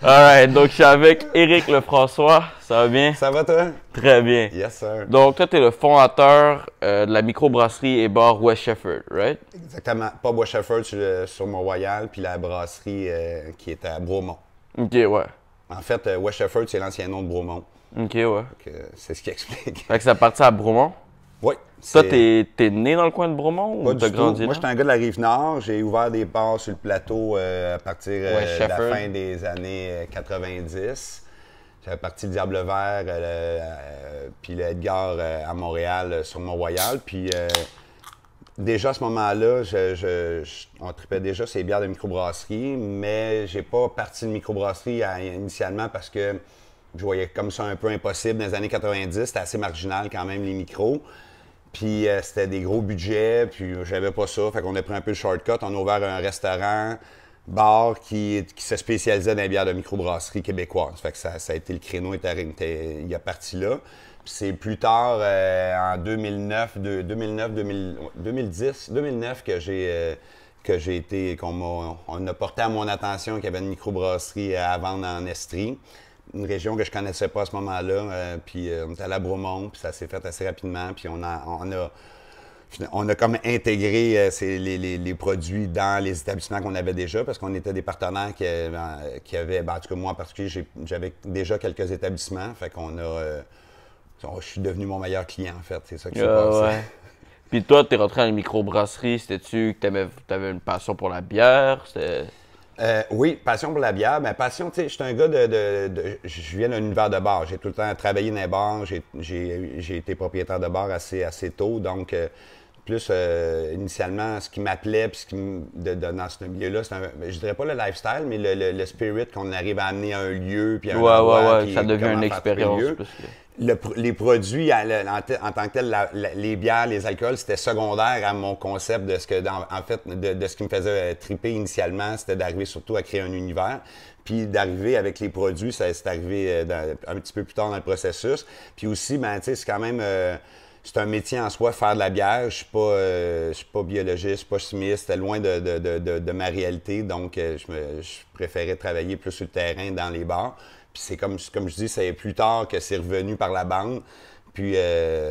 Alright, donc je suis avec Éric Lefrançois. Ça va bien? Ça va toi? Très bien. Yes, sir. Donc toi, tu es le fondateur de la microbrasserie et bar West Shefford, right? Exactement. Pas Bois Shefford sur Mont-Royal, puis la brasserie qui est à Bromont. Ok, ouais. En fait, West Shefford, c'est l'ancien nom de Bromont. Ok, ouais. C'est ce qui explique. Fait que ça partit à Bromont. Oui. Toi, t'es né dans le coin de Bromont Pas ou t'as du tout. grandi Moi, là? j'étais un gars de la Rive-Nord. J'ai ouvert des bars sur le plateau à partir West de la Shefford. fin des années 90. J'avais parti le Diable Vert, puis le Edgar à Montréal, sur Mont-Royal. Puis déjà à ce moment-là, on tripait déjà ces bières de microbrasserie, mais j'ai pas parti de microbrasserie initialement parce que je voyais comme ça un peu impossible. Dans les années 90, c'était assez marginal quand même, les micros. Puis c'était des gros budgets, puis j'avais pas ça. Fait qu'on a pris un peu le shortcut. On a ouvert un restaurant, bar qui se spécialisait dans les bières de microbrasserie québécoises. Fait que ça a été le créneau, il a parti là. Puis c'est plus tard, en 2009 que j'ai été, on a porté à mon attention qu'il y avait une microbrasserie à vendre en Estrie. Une région que je connaissais pas à ce moment-là. Puis on était allé à Bromont, puis ça s'est fait assez rapidement. Puis on a comme intégré les produits dans les établissements qu'on avait déjà, parce qu'on était des partenaires qui avaient, en tout cas moi en particulier, j'avais déjà quelques établissements. Fait qu'on a... je suis devenu mon meilleur client, en fait. C'est ça qui s'est passé. Ouais. Puis toi, t'es rentré dans la microbrasserie. C'était-tu que t'avais une passion pour la bière? Oui, passion pour la bière. Mais passion, tu sais, je suis un gars je viens d'un univers de bar. J'ai tout le temps travaillé dans les bars. J'ai été propriétaire de bar assez tôt. Donc, plus initialement, ce qui m'appelait puis dans ce milieu-là, je dirais pas le lifestyle, mais le spirit qu'on arrive à amener à un lieu. Puis à un endroit, puis ça devient une comment faire triper le expérience. lieu. Les produits en tant que tel, les bières, les alcools, c'était secondaire à mon concept de ce que, en fait, de ce qui me faisait triper initialement, c'était d'arriver surtout à créer un univers. Puis d'arriver avec les produits, c'est arrivé un petit peu plus tard dans le processus. Puis aussi, ben, tu sais, c'est quand même, c'est un métier en soi, faire de la bière. Je suis pas biologiste, je suis pas chimiste, c'était loin de ma réalité. Donc, je préférais travailler plus sur le terrain, dans les bars. Puis c'est comme je dis, c'est plus tard que c'est revenu par la bande. Puis,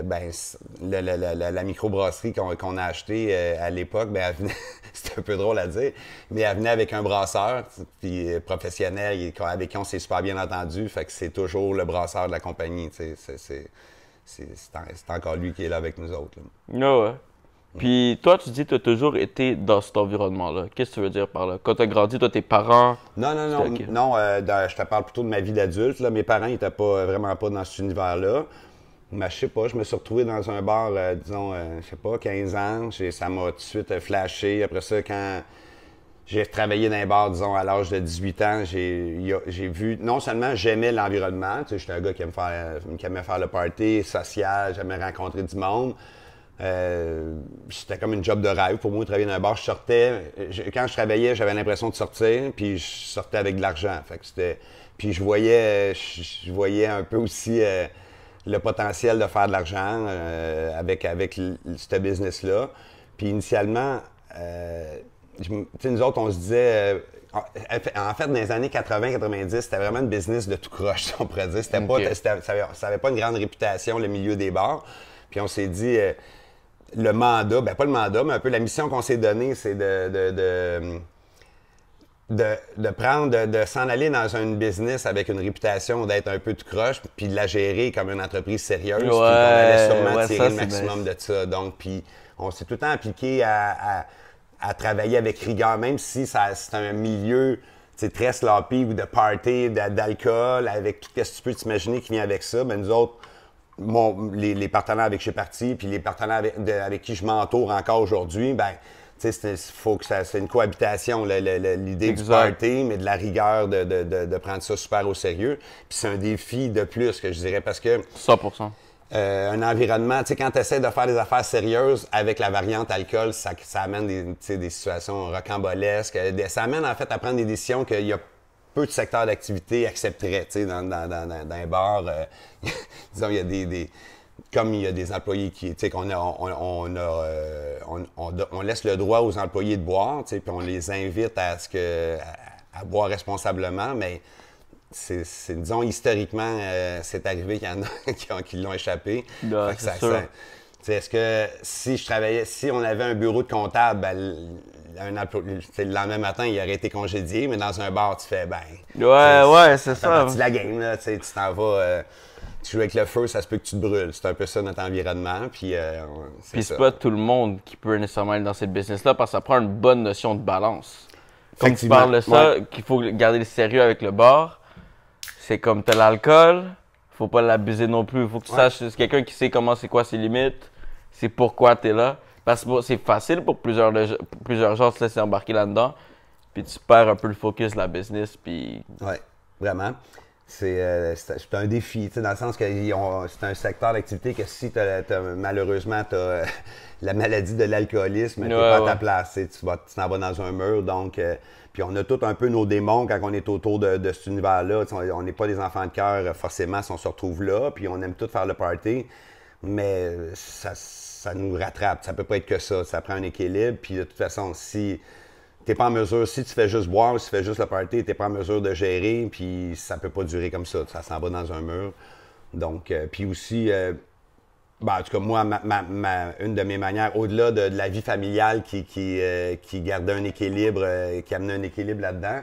ben, la microbrasserie qu'on a achetée à l'époque, ben, elle venait, c'était un peu drôle à dire, mais elle venait avec un brasseur, puis professionnel, avec qui on s'est super bien entendu. Fait que c'est toujours le brasseur de la compagnie. C'est encore lui qui est là avec nous autres. Là. Ouais. Puis toi, tu dis que tu as toujours été dans cet environnement-là. Qu'est-ce que tu veux dire par là? Quand tu as grandi, toi, tes parents... Non, je te parle plutôt de ma vie d'adulte. Mes parents n'étaient vraiment pas dans cet univers-là. Mais je sais pas, je me suis retrouvé dans un bar, disons, je sais pas, 15 ans. Ça m'a tout de suite flashé. Après ça, quand j'ai travaillé dans un bar, disons, à l'âge de 18 ans, j'ai vu, non seulement j'aimais l'environnement, tu sais, j'étais un gars qui aimait faire le party social, j'aimais rencontrer du monde. C'était comme une job de rêve pour moi de travailler dans un bar. Quand je travaillais, j'avais l'impression de sortir, puis je sortais avec de l'argent. Fait que puis je voyais un peu aussi le potentiel de faire de l'argent avec ce business-là. Puis initialement, nous autres, on se disait... en fait, dans les années 80-90, c'était vraiment une business de tout croche, on pourrait dire. Ça n'avait pas une grande réputation, le milieu des bars. Puis on s'est dit... le mandat, ben pas le mandat, mais un peu la mission qu'on s'est donnée, c'est de s'en aller dans une business avec une réputation d'être un peu tout croche, puis de la gérer comme une entreprise sérieuse, puis qu'on allait sûrement tirer le maximum de ça. Donc, puis on s'est tout le temps appliqué à travailler avec rigueur, même si c'est un milieu très sloppy ou de party, d'alcool, avec tout ce que tu peux t'imaginer qui vient avec ça. Ben nous autres, les partenaires avec qui je suis parti, puis les partenaires avec qui je m'entoure encore aujourd'hui, ben, tu sais, faut que c'est une cohabitation, l'idée du party, mais de la rigueur de prendre ça super au sérieux. Puis c'est un défi de plus que je dirais, parce que 100%. Un environnement, tu sais, quand tu essaies de faire des affaires sérieuses avec la variante alcool, ça amène des situations rocambolesques. Ça amène en fait à prendre des décisions qu'il y a peu de secteurs d'activité accepteraient, tu sais, dans un bar. Disons, il y a comme il y a des employés qui, tu sais, on laisse le droit aux employés de boire, tu sais, puis on les invite à boire responsablement, mais disons, historiquement, c'est arrivé qu'il y en a qui l'ont échappé. Ouais, Fait que c'est sûr. est-ce que si on avait un bureau de comptable, ben, le lendemain matin, il aurait été congédié, mais dans un bar, tu fais, ben. Ouais, c'est Ça fait ça. partie de la game, là. Tu t'en vas, tu joues avec le feu, ça se peut que tu te brûles. C'est un peu ça notre environnement. Puis, Puis ça. c'est pas tout le monde qui peut nécessairement être dans cette business-là parce que ça prend une bonne notion de balance. Comme tu Effectivement, parles de ça, ouais. qu'il faut garder le sérieux avec le bar, c'est comme t'as l'alcool, faut pas l'abuser non plus. Faut que tu saches, c'est quelqu'un qui sait comment c'est quoi ses limites, c'est pourquoi t'es là. Parce que bon, c'est facile pour plusieurs gens de se laisser embarquer là-dedans, puis tu perds un peu le focus de la business, puis... Oui, vraiment. C'est un défi, tu sais, dans le sens que c'est un secteur d'activité que si malheureusement tu as la maladie de l'alcoolisme, tu n'es pas à ta place, tu t'en vas dans un mur. Donc, puis on a tous un peu nos démons quand on est autour de cet univers-là. On n'est pas des enfants de cœur forcément si on se retrouve là, puis on aime tout faire le party, mais ça nous rattrape. Ça peut pas être que ça. Ça prend un équilibre, puis de toute façon, si t'es pas en mesure, si tu fais juste boire ou si tu fais juste le party, t'es pas en mesure de gérer, puis ça peut pas durer comme ça. Ça s'en va dans un mur. Donc, puis aussi, en tout cas, moi, une de mes manières, au-delà de la vie familiale qui gardait un équilibre, qui amenait un équilibre là-dedans,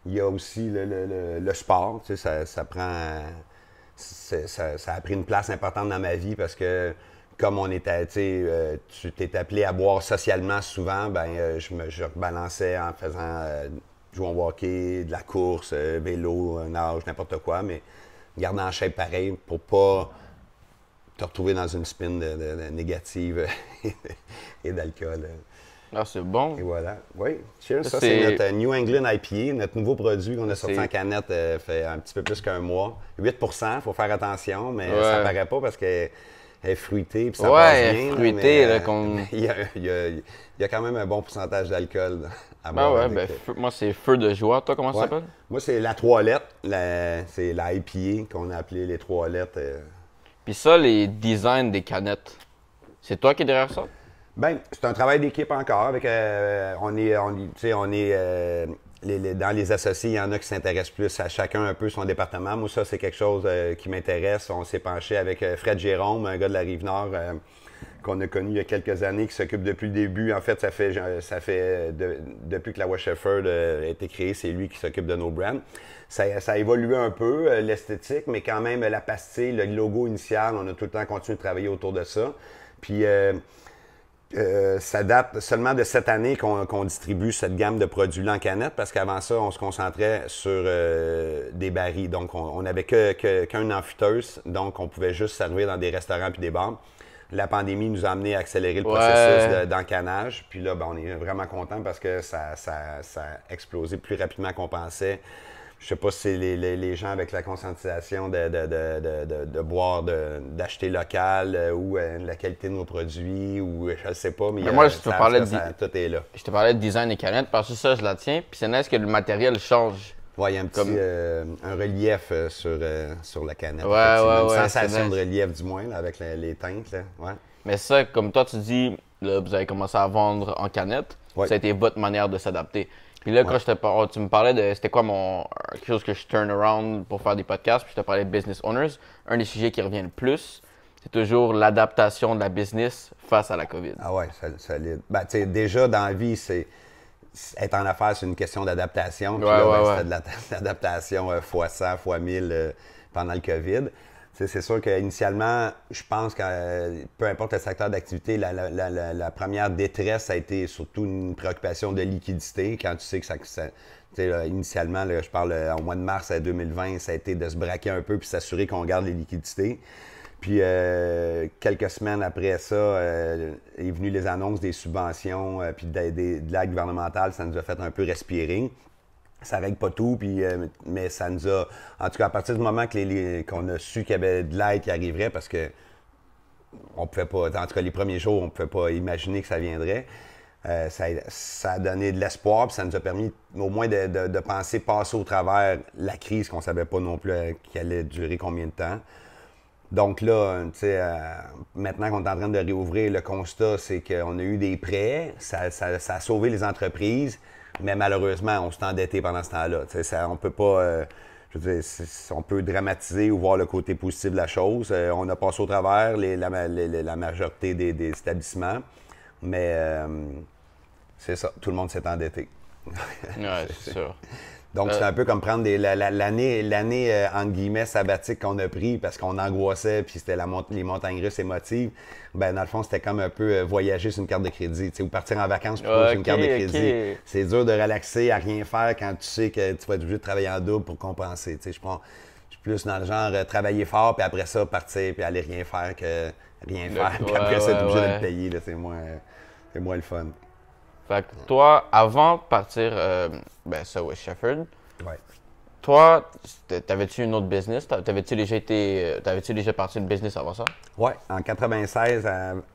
il y a aussi le sport. Tu sais, ça prend. Ça a pris une place importante dans ma vie parce que comme on était, tu t'es appelé à boire socialement souvent, je rebalançais en faisant jouant au hockey, de la course, vélo, nage, n'importe quoi, mais gardant en shape pareil pour pas te retrouver dans une spin de négative et d'alcool. Ah, c'est bon. Et voilà. Oui, cheers. Ça, C'est- c'est notre New England IPA, notre nouveau produit qu'on a sorti C'est- en canette fait un petit peu plus qu'un mois. 8 il faut faire attention, mais Ouais. ça paraît pas parce qu'elle est fruitée puis ça Ouais, passe elle est bien. fruitée, mais, là, comme- il y a quand même un bon pourcentage d'alcool à Ben boire ouais, avec, moi c'est Feu de joie. Toi, comment ça ouais. s'appelle? Moi, c'est la toilette. C'est la IPA qu'on a appelée les toilettes. Puis ça, les designs des canettes, c'est toi qui es derrière ça? Ben, c'est un travail d'équipe encore. Avec, dans les associés, il y en a qui s'intéressent plus à chacun un peu son département. Moi, ça, c'est quelque chose qui m'intéresse. On s'est penché avec Fred Jérôme, un gars de la Rive-Nord qu'on a connu il y a quelques années, qui s'occupe depuis le début. En fait, depuis que la Wash Shepherd a été créée, c'est lui qui s'occupe de nos brands. Ça a évolué un peu, l'esthétique, mais quand même, la pastille, le logo initial, on a tout le temps continué de travailler autour de ça. Puis, ça date seulement de cette année qu'on distribue cette gamme de produits-là en canette, parce qu'avant ça, on se concentrait sur des barils. Donc, on n'avait qu'une amputeuse, donc on pouvait juste servir dans des restaurants puis des bars. La pandémie nous a amené à accélérer le processus d'encanage. Puis là, on est vraiment content parce que ça a explosé plus rapidement qu'on pensait. Je sais pas si c'est les gens avec la conscientisation de boire, d'acheter local ou la qualité de nos produits ou je ne sais pas, mais Moi, je te parlais tout est là. Je te parlais de design des canettes parce que ça, je la tiens. Puis c'est nice que le matériel change. Ouais, il y a un petit un relief sur la canette. Ouais, une ouais, sensation c'est de relief du moins là, avec les teintes. Là. Ouais. Mais ça, comme toi, tu dis, là, vous avez commencé à vendre en canette. Ouais. Ça a été votre manière de s'adapter. Puis là, quand tu me parlais de c'était quoi quelque chose que je turn around pour faire des podcasts, puis je te parlais de business owners, un des sujets qui revient le plus, c'est toujours l'adaptation de la business face à la COVID. Ah ouais, solide. Ben, tu sais, déjà dans la vie, être en affaires, c'est une question d'adaptation. Puis c'était de l'adaptation fois 100, fois 1000 pendant le COVID. C'est sûr qu'initialement, je pense que peu importe le secteur d'activité, la première détresse a été surtout une préoccupation de liquidité. Quand tu sais que initialement, là, je parle au mois de mars 2020, ça a été de se braquer un peu puis s'assurer qu'on garde les liquidités. Puis quelques semaines après ça, est venu les annonces des subventions puis de l'aide gouvernementale. Ça nous a fait un peu respirer. Ça règle pas tout, puis, mais ça nous a... En tout cas, à partir du moment qu'on a su qu'il y avait de l'aide qui arriverait, parce que on pouvait pas... En tout cas, les premiers jours, on pouvait pas imaginer que ça viendrait. Ça a donné de l'espoir, puis ça nous a permis au moins de penser passer au travers la crise qu'on savait pas non plus qui allait durer combien de temps. Donc là, tu sais, maintenant qu'on est en train de réouvrir, le constat, c'est qu'on a eu des prêts, ça a sauvé les entreprises, mais malheureusement, on s'est endetté pendant ce temps-là. Tu sais, on peut pas... je je veux dire, on peut dramatiser ou voir le côté positif de la chose. On a passé au travers la majorité des établissements, mais c'est ça, tout le monde s'est endetté. Ouais, c'est sûr. Donc, c'est un peu comme prendre l'année entre guillemets, sabbatique qu'on a pris parce qu'on angoissait, puis c'était les montagnes russes émotives. Ben dans le fond, c'était comme un peu voyager sur une carte de crédit, ou partir en vacances sur une carte de crédit. C'est dur de relaxer à rien faire quand tu sais que tu vas être obligé de travailler en double pour compenser. Je suis plus dans le genre travailler fort, puis après ça, partir, puis aller rien faire que rien faire, puis après ça, être obligé de le payer. C'est moins le fun. Fait que toi, avant de partir, Subway Shepherd, ouais. Toi, t'avais-tu une autre business? T'avais-tu déjà parti une business avant ça? Oui, en 96,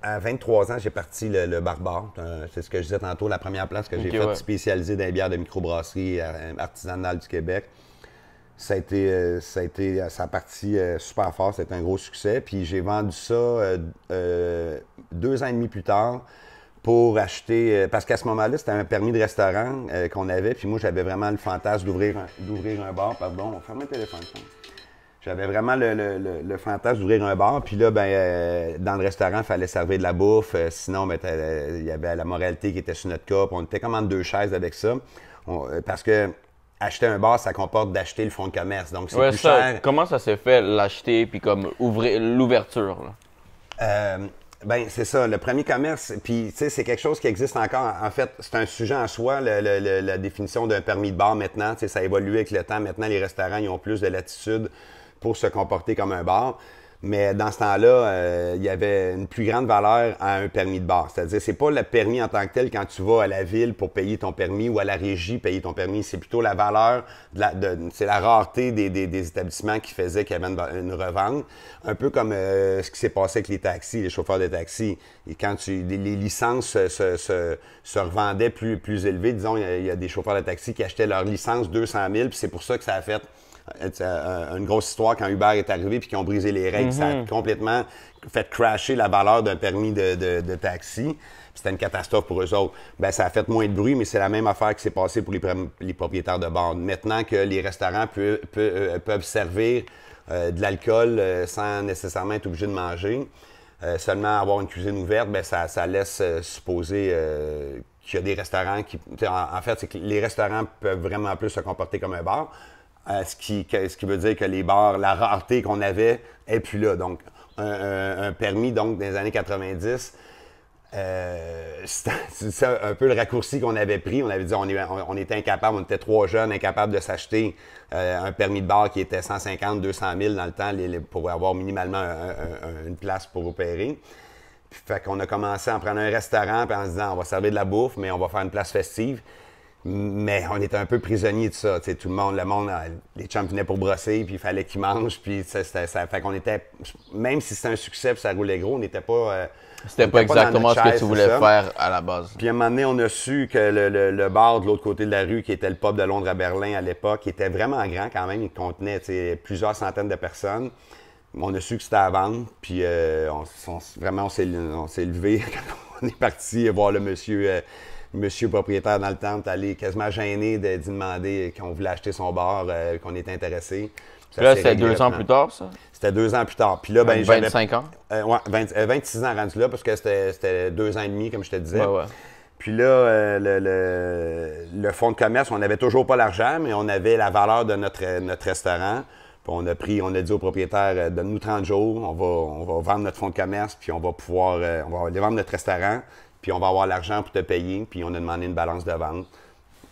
à 23 ans, j'ai parti le Barbare. C'est ce que je disais tantôt, la première place que j'ai faite spécialisée dans les bières de microbrasserie artisanale du Québec. Ça a parti super fort, c'était un gros succès. Puis j'ai vendu ça 2 ans et demi plus tard pour acheter, parce qu'à ce moment-là, c'était un permis de restaurant qu'on avait, puis moi, j'avais vraiment le fantasme d'ouvrir un bar. Pardon, on ferme le téléphone. J'avais vraiment le fantasme d'ouvrir un bar, puis là, dans le restaurant, il fallait servir de la bouffe, sinon, il y avait la moralité qui était sur notre cas, puis on était comme entre 2 chaises avec ça, parce que acheter un bar, ça comporte d'acheter le fonds de commerce, donc c'est plus cher. Comment ça s'est fait, l'acheter, puis comme ouvrir l'ouverture, là? C'est ça, le premier commerce, puis tu sais, c'est quelque chose qui existe encore. En fait, c'est un sujet en soi, la définition d'un permis de bar maintenant. Tu sais, ça a évolué avec le temps. Maintenant, les restaurants, ils ont plus de latitude pour se comporter comme un bar. Mais dans ce temps-là, il y avait une plus grande valeur à un permis de bar. C'est-à-dire, c'est pas le permis en tant que tel quand tu vas à la ville pour payer ton permis ou à la régie payer ton permis. C'est plutôt la valeur, c'est la rareté des établissements qui faisaient qu'il y avait une revente. Un peu comme ce qui s'est passé avec les taxis, les chauffeurs de taxi. Et quand les licences se revendaient plus élevées, disons, il y a des chauffeurs de taxi qui achetaient leur licence 200 000, puis c'est pour ça que ça a fait une grosse histoire quand Uber est arrivé puis qu'ils ont brisé les règles. Ça a complètement fait crasher la valeur d'un permis de taxi. C'était une catastrophe pour eux autres. Ça a fait moins de bruit, mais c'est la même affaire qui s'est passée pour les propriétaires de bars. Maintenant que les restaurants peuvent servir de l'alcool sans nécessairement être obligés de manger, seulement avoir une cuisine ouverte, ça laisse supposer qu'il y a des restaurants qui... En fait, c'est que les restaurants peuvent vraiment plus se comporter comme un bar. Ce qui veut dire que les bars, la rareté qu'on avait est plus là. Donc, un permis, donc, dans les années 90, c'est un peu le raccourci qu'on avait pris. On avait dit on était incapable, on était 3 jeunes, incapables de s'acheter un permis de bar qui était 150, 200 000 dans le temps pour avoir minimalement une place pour opérer. Puis, fait qu'on a commencé à en prendre un restaurant puis en se disant on va servir de la bouffe, mais on va faire une place festive. Mais on était un peu prisonniers de ça. Tout le monde, les chums venaient pour brosser, puis il fallait qu'ils mangent. Puis ça fait qu'on était, même si c'était un succès, puis ça roulait gros, on n'était pas. C'était pas exactement ce que tu voulais faire à la base. Puis à un moment donné, on a su que le bar de l'autre côté de la rue, qui était le pub de Londres à Berlin à l'époque, qui était vraiment grand quand même. Il contenait plusieurs centaines de personnes. On a su que c'était à vendre. Puis vraiment, on s'est levé quand on est parti voir le monsieur propriétaire dans le temps est allé quasiment gêné d'y demander qu'on voulait acheter son bar, qu'on était intéressé. Là, c'était 2 ans plus tard, ça? C'était 2 ans plus tard. Puis là, 25 ans? Ouais, 26 ans rendu là, parce que c'était 2 ans et demi, comme je te disais. Ouais. Puis là, le fonds de commerce, on n'avait toujours pas l'argent, mais on avait la valeur de notre restaurant. Puis on a dit au propriétaire, donne-nous 30 jours, on va vendre notre fonds de commerce, puis on va aller vendre notre restaurant. Puis on va avoir l'argent pour te payer. Puis on a demandé une balance de vente.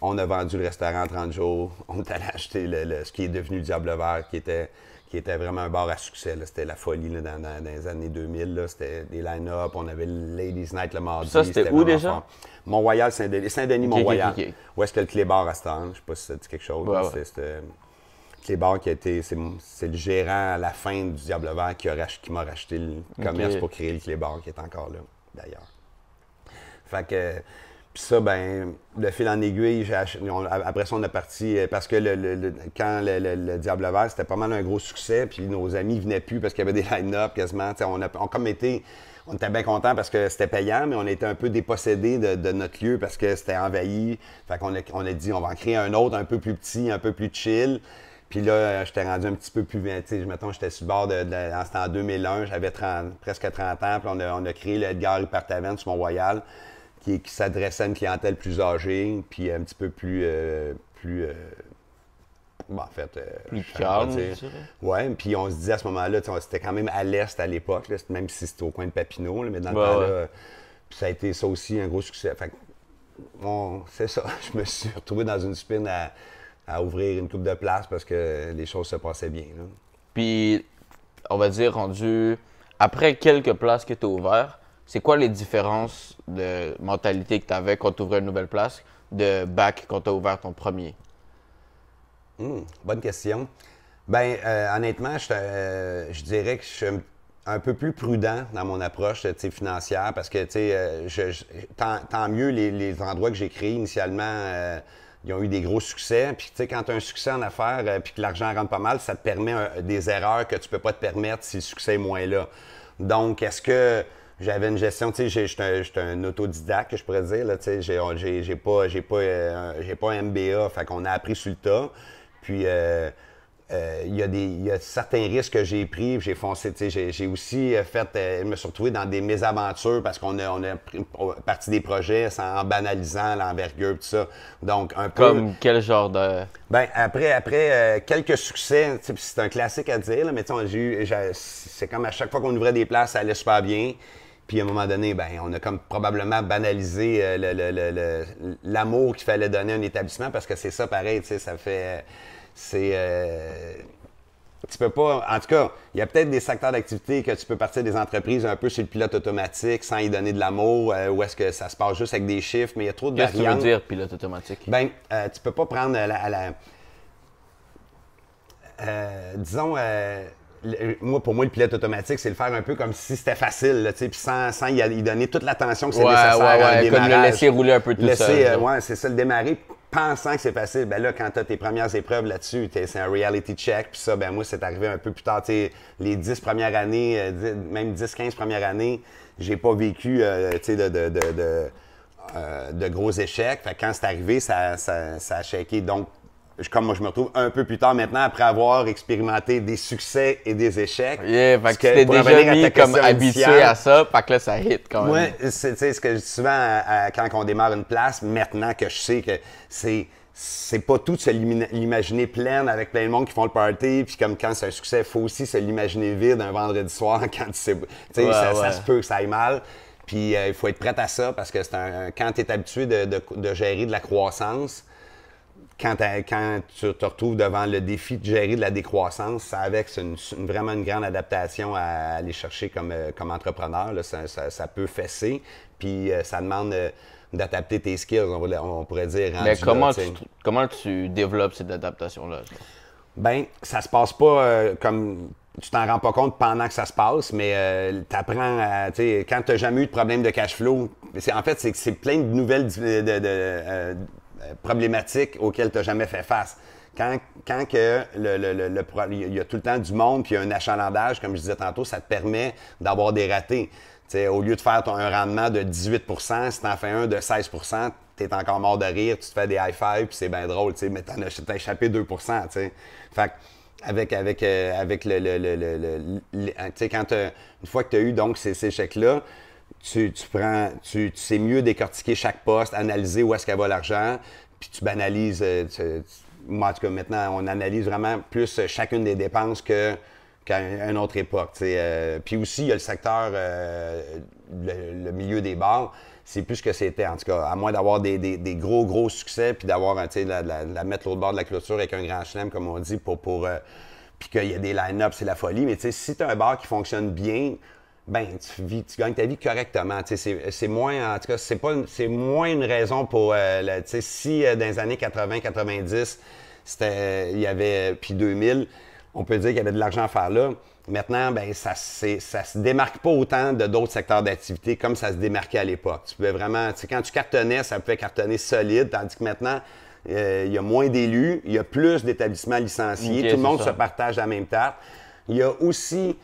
On a vendu le restaurant en 30 jours. On est allé acheter ce qui est devenu Diable Vert, qui était vraiment un bar à succès. C'était la folie là, dans les années 2000. Là. C'était des line-up. On avait le Ladies Night le mardi. Ça, c'était où déjà? Fort. Mont-Royal, Saint-Denis, Mont-Royal. Okay. Où est-ce que le Clébar à cette heure? Je ne sais pas si ça dit quelque chose. Ouais. C'était Clébar c'est le gérant à la fin du Diable Vert qui m'a racheté le commerce pour créer le Clébar, qui est encore là, d'ailleurs. Fait que, puis ça, de fil en aiguille, après ça, on est parti, parce que quand le Diable Vert, c'était pas mal un gros succès, puis nos amis venaient plus parce qu'il y avait des line-up quasiment. On était bien contents parce que c'était payant, mais on était un peu dépossédés de notre lieu parce que c'était envahi. Fait qu'on a dit, on va en créer un autre un peu plus petit, un peu plus chill. Puis là, j'étais rendu un petit peu plus bien. Tu sais, mettons, j'étais sur le bord c'était en 2001, j'avais presque 30 ans. Puis on a créé le Edgar Hypertaverne sur Mont-Royal, qui s'adressait à une clientèle plus âgée, puis un petit peu bon, en fait, Plus je saurais pas calme, dire. je dirais. Ouais, puis on se disait à ce moment-là, tu sais, c'était quand même à l'est à l'époque, là, même si c'était au coin de Papineau, là, mais dans le Ouais, temps-là, ouais. puis ça a été ça aussi un gros succès. Fait que, bon, c'est ça. Je me suis retrouvé dans une spin à ouvrir une coupe de place parce que les choses se passaient bien, là. Puis, on va dire, rendu après quelques places que tu as ouvertes, c'est quoi les différences de mentalité que tu avais quand tu ouvrais une nouvelle place de back quand tu as ouvert ton premier? Bonne question. Ben, honnêtement, je dirais que je suis un peu plus prudent dans mon approche, tu sais, financière parce que, tu sais, tant mieux les endroits que j'ai créés initialement, ils ont eu des gros succès. Puis, tu sais, quand tu as un succès en affaires puis que l'argent rentre pas mal, ça te permet des erreurs que tu peux pas te permettre si le succès est moins là. Donc, est-ce que j'avais une gestion, tu sais, j'étais un autodidacte, je pourrais dire, là, tu sais, j'ai pas un MBA, fait qu'on a appris sur le tas. Puis, il y a certains risques que j'ai pris, puis j'ai foncé. J'ai aussi je me suis retrouvé dans des mésaventures parce qu'on a pris parti des projets en banalisant l'envergure, tout ça. Donc, un peu. Comme quel genre de... Ben, après quelques succès, c'est un classique à dire, là, mais tu sais, c'est comme à chaque fois qu'on ouvrait des places, ça allait super bien. Puis à un moment donné, ben, on a comme probablement banalisé l'amour qu'il fallait donner à un établissement parce que c'est ça pareil, tu sais, ça fait. Tu peux pas. En tout cas, il y a peut-être des secteurs d'activité que tu peux partir des entreprises un peu sur le pilote automatique sans y donner de l'amour, ou est-ce que ça se passe juste avec des chiffres, mais il y a trop de Qu'est-ce que tu veux variantes. dire, pilote automatique? Ben, tu peux pas prendre disons, pour moi, le pilote automatique, c'est le faire un peu comme si c'était facile, là, tu sais, puis sans y donner toute l'attention que c'est nécessaire à un comme le démarrage. laisser rouler un peu tout seul. Ouais, c'est ça, le démarrer, pensant que c'est facile. Ben là, quand tu as tes premières épreuves là-dessus, c'est un reality check, puis ça, ben moi, c'est arrivé un peu plus tard, tu sais, les 10 premières années, même 10-15 premières années, j'ai pas vécu, tu sais, de gros échecs. Fait que quand c'est arrivé, ça a shaké. Donc, comme moi, je me retrouve un peu plus tard maintenant, après avoir expérimenté des succès et des échecs. Yeah, fait Parce que tu t'es pour déjà revenir à ta mis comme question habitué initiale, à ça, fait que là, ça hit quand même. ouais, c'est, tu sais, ce que je dis souvent quand on démarre une place, maintenant que je sais que c'est pas tout de se l'imaginer pleine avec plein de monde qui font le party, puis comme quand c'est un succès, il faut aussi se l'imaginer vide un vendredi soir quand tu sais, Ouais, ça se peut que ça aille mal. Puis il faut être prêt à ça parce que quand tu es habitué de gérer de la croissance, quand tu te retrouves devant le défi de gérer de la décroissance, c'est vraiment une grande adaptation à aller chercher comme entrepreneur. Là. Ça peut fesser, puis ça demande d'adapter tes skills, on pourrait dire. Mais rendu là, comment tu développes cette adaptation-là? ben, ça se passe pas comme. Tu t'en rends pas compte pendant que ça se passe, mais tu apprends à. Tu sais, quand tu n'as jamais eu de problème de cash flow, en fait, c'est plein de nouvelles problématiques auxquelles tu n'as jamais fait face. Quand que il y a tout le temps du monde puis il y a un achalandage, comme je disais tantôt, ça te permet d'avoir des ratés. T'sais, au lieu de faire un rendement de 18 si tu en fais un de 16 tu es encore mort de rire, tu te fais des high-fives, puis c'est bien drôle, mais t'as échappé 2 t'sais. Fait que avec quand une fois que tu as eu donc ces échecs-là, tu sais mieux décortiquer chaque poste, analyser où est-ce qu'elle va l'argent, puis tu banalises. Moi, en tout cas, maintenant, on analyse vraiment plus chacune des dépenses qu'à une autre époque. Puis aussi, il y a le secteur, le milieu des bars, c'est plus ce que c'était, en tout cas, à moins d'avoir des gros succès, puis d'avoir, la mettre l'autre bord de la clôture avec un grand chelem, comme on dit, puis qu'il y a des line-up, c'est la folie. Mais si tu as un bar qui fonctionne bien, ben tu gagnes ta vie correctement. C'est moins, en tout cas, c'est moins une raison pour, si dans les années 80-90, il y avait, puis 2000, on peut dire qu'il y avait de l'argent à faire là. Maintenant, ben ça se démarque pas autant de d'autres secteurs d'activité comme ça se démarquait à l'époque. Tu pouvais vraiment, quand tu cartonnais, ça pouvait cartonner solide, tandis que maintenant, il y a moins d'élus, il y a plus d'établissements licenciés, Okay, tout le monde ça. se partage la même tarte. Il y a aussi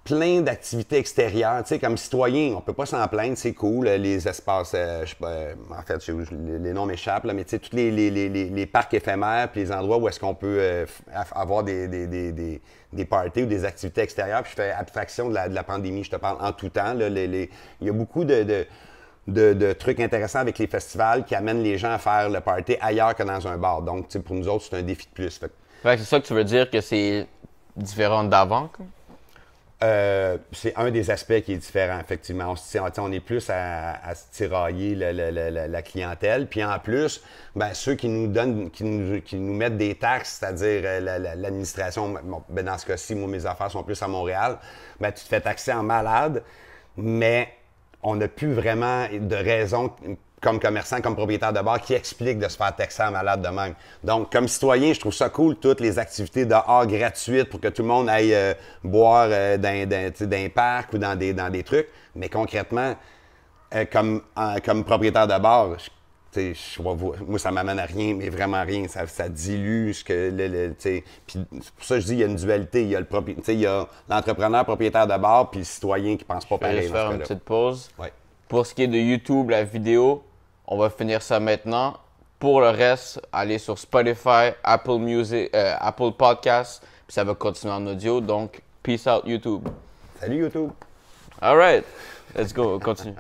plein d'activités extérieures. Tu sais, comme citoyen, on peut pas s'en plaindre, c'est cool. Les espaces, je sais pas, en fait, les noms m'échappent, là, mais tu sais, tous les parcs éphémères, puis les endroits où est-ce qu'on peut avoir des parties ou des activités extérieures. Puis je fais abstraction de la pandémie, je te parle en tout temps. Là, il y a beaucoup de trucs intéressants avec les festivals qui amènent les gens à faire le party ailleurs que dans un bar. Donc, tu sais, pour nous autres, c'est un défi de plus. Fait que c'est ça que tu veux dire que c'est différent d'avant, quoi? C'est un des aspects qui est différent, effectivement. On est plus à se tirailler la clientèle. Puis en plus, ben, ceux qui nous donnent, qui nous mettent des taxes, c'est-à-dire l'administration, bon, ben, dans ce cas-ci, moi, mes affaires sont plus à Montréal, ben, tu te fais taxer en malade, mais on n'a plus vraiment de raison comme commerçant, comme propriétaire de bar, qui explique de se faire taxer en malade de même. Donc, comme citoyen, je trouve ça cool, toutes les activités dehors gratuites pour que tout le monde aille boire dans un parc ou dans des trucs. Mais concrètement, comme propriétaire de bar, moi, ça m'amène à rien, mais vraiment rien. Ça dilue ce que puis pour ça, je dis, il y a une dualité. Il y a l'entrepreneur propriétaire de bar, puis le citoyen qui pense pas Je vais pareil. juste faire une petite pause. Ouais. Pour ce qui est de YouTube, la vidéo, on va finir ça maintenant. Pour le reste, allez sur Spotify, Apple Music, Apple Podcasts, puis ça va continuer en audio. Donc, peace out YouTube. Salut YouTube! All right, let's go, on continue.